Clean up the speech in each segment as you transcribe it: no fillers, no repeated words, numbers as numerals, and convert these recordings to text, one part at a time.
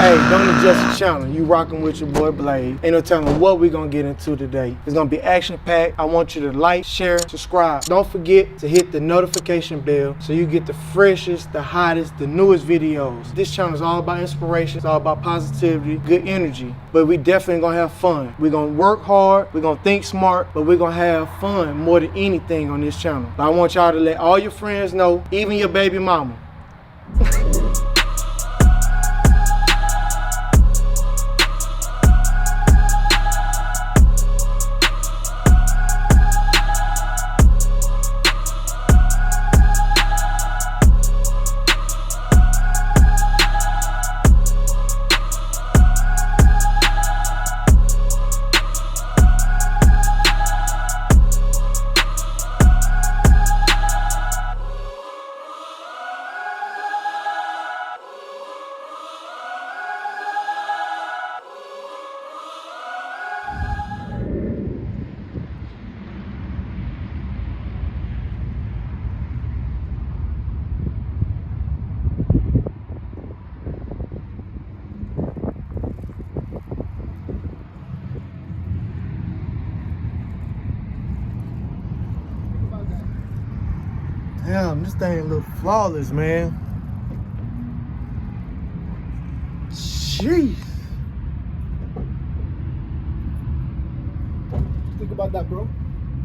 Hey, don't adjust the channel. You rocking with your boy Blade. Ain't no telling what we gonna get into today. It's gonna be action packed. I want you to like, share, subscribe. Don't forget to hit the notification bell so you get the freshest, the hottest, the newest videos. This channel is all about inspiration. It's all about positivity, good energy. But we definitely gonna have fun. We're gonna work hard. We're gonna think smart, but we're gonna have fun more than anything on this channel. But I want y'all to let all your friends know, even your baby mama. Damn, this thing look flawless, man. Jeez. Think about that, bro.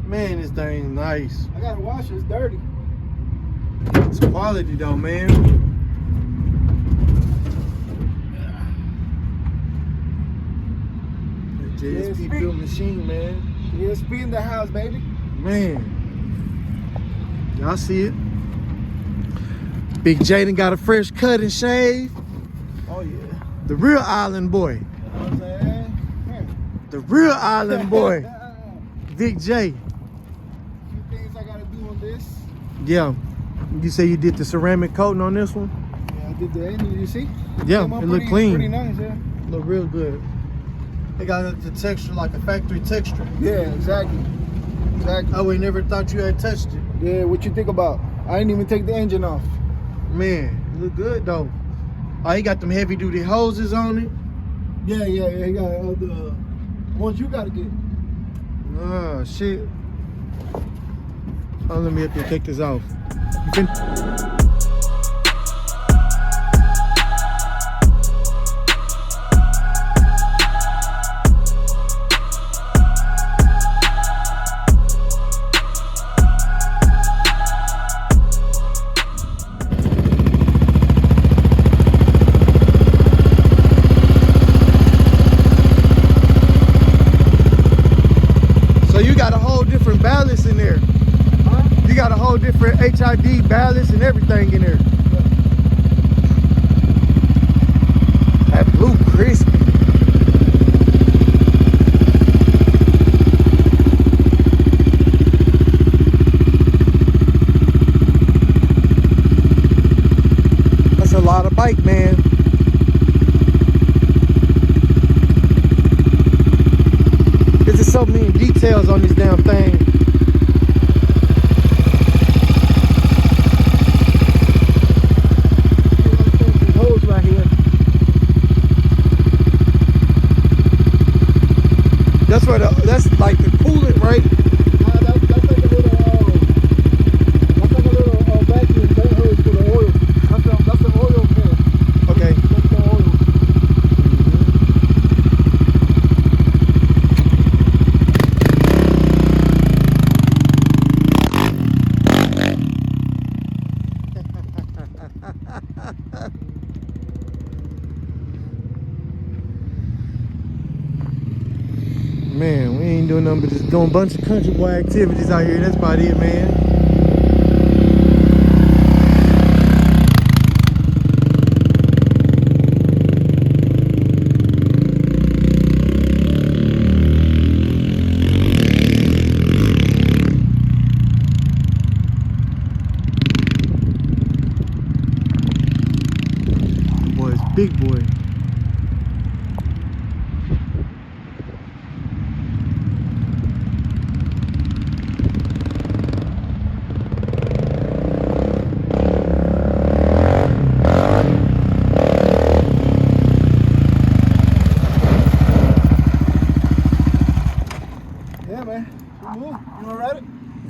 Man, this thing nice. I gotta wash it, it's dirty. It's quality though, man. The JSP built machine, man. JSP in the house, baby. Man. Y'all see it. Big Jaden got a fresh cut and shave. Oh yeah. The real island boy. You know what I'm saying? The real island boy. Big J. Few things I gotta do on this. Yeah. You say you did the ceramic coating on this one? Yeah, I did the end, you see? Yeah, it looked clean. Pretty nice, yeah. Look real good. They got the texture like a factory texture. Yeah, exactly. Exactly. Oh, we never thought you had touched it. Yeah, what you think about? I didn't even take the engine off. Man, it look good though. Oh, he got them heavy duty hoses on it. Yeah, he got all the ones you gotta get. Oh shit. Oh, let me have to take this off. You can. Balance in there. Huh? You got a whole different HID balance and everything in there. Yeah. That blue crispy. That's a lot of bike, man. There's just so many details on this damn thing. That's like the coolant, right? That's like a little vacuum that hose for the oil. That's the oil pan. Okay. That's the oil. Man, we ain't doing nothing but just doing a bunch of country boy activities out here. That's about it, man. Boy, it's big boy.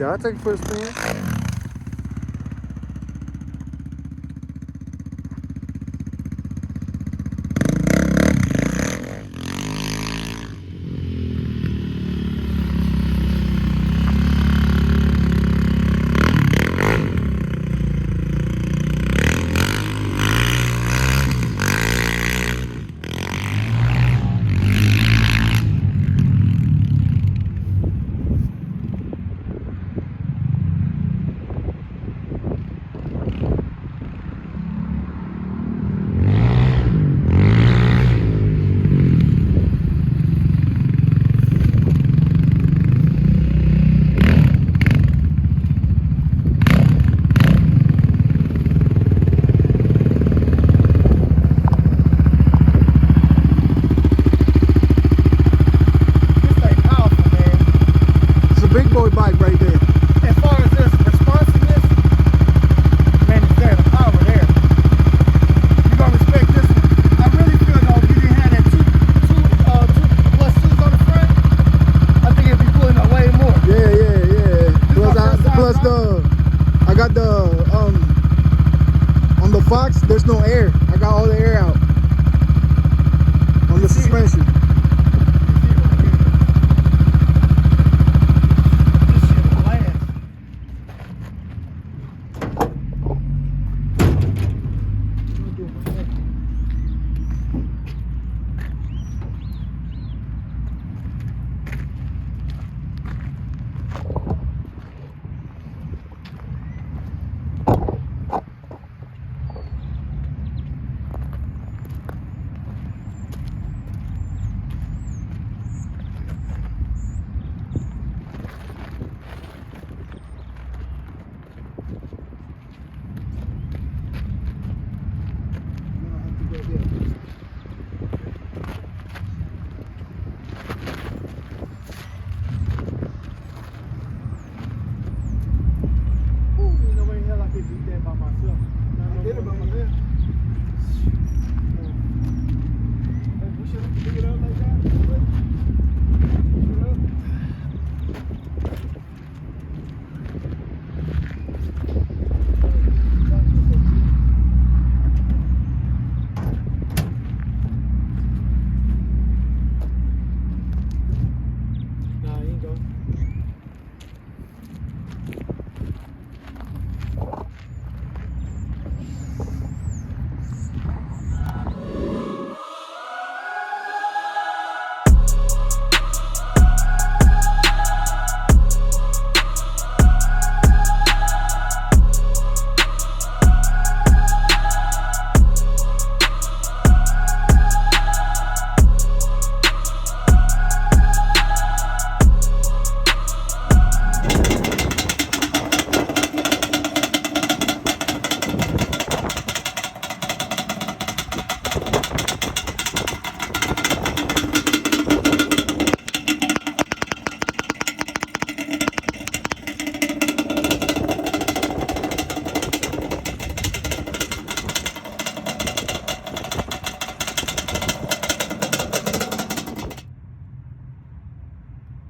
Yeah, I'll take it for a spin. On the Fox, there's no air. I got all the air out on the suspension.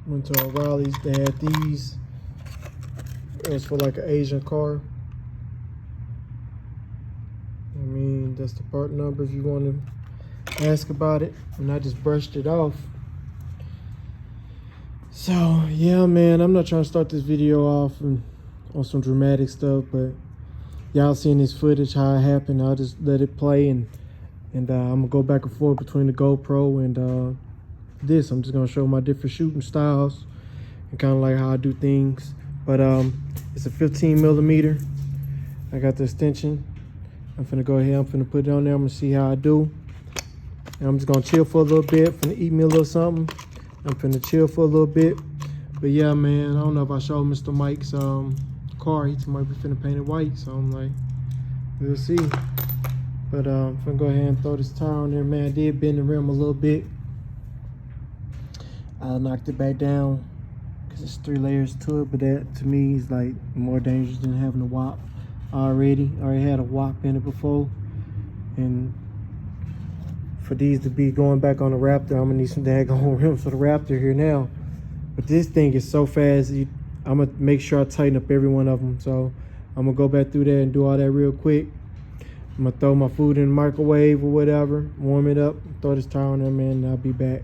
Went to O'Reilly's, they had these. It was for like an Asian car. I mean, that's the part number if you want to ask about it. And I just brushed it off. So, yeah, man, I'm not trying to start this video off on some dramatic stuff, but y'all seeing this footage, how it happened. I'll just let it play, and I'm going to go back and forth between the GoPro and this. I'm just gonna show my different shooting styles and kind of like how I do things. But it's a 15 millimeter. I got the extension. I'm finna go ahead, I'm finna put it on there. I'm gonna see how I do. And I'm just gonna chill for a little bit. Finna eat me a little something. I'm finna chill for a little bit. But yeah, man, I don't know if I showed Mr. Mike's car. He might be finna paint it white, so I'm like, we'll see. But I'm finna go ahead and throw this tire on there, man. I did bend the rim a little bit. I knocked it back down because it's 3 layers to it, but that to me is like more dangerous than having a WAP already. I already had a WAP in it before, and for these to be going back on the Raptor, I'm gonna need some daggone rims for the Raptor here now. But this thing is so fast, I'm gonna make sure I tighten up every one of them. So I'm gonna go back through there and do all that real quick. I'm gonna throw my food in the microwave or whatever, warm it up, throw this towel on there, man, and I'll be back.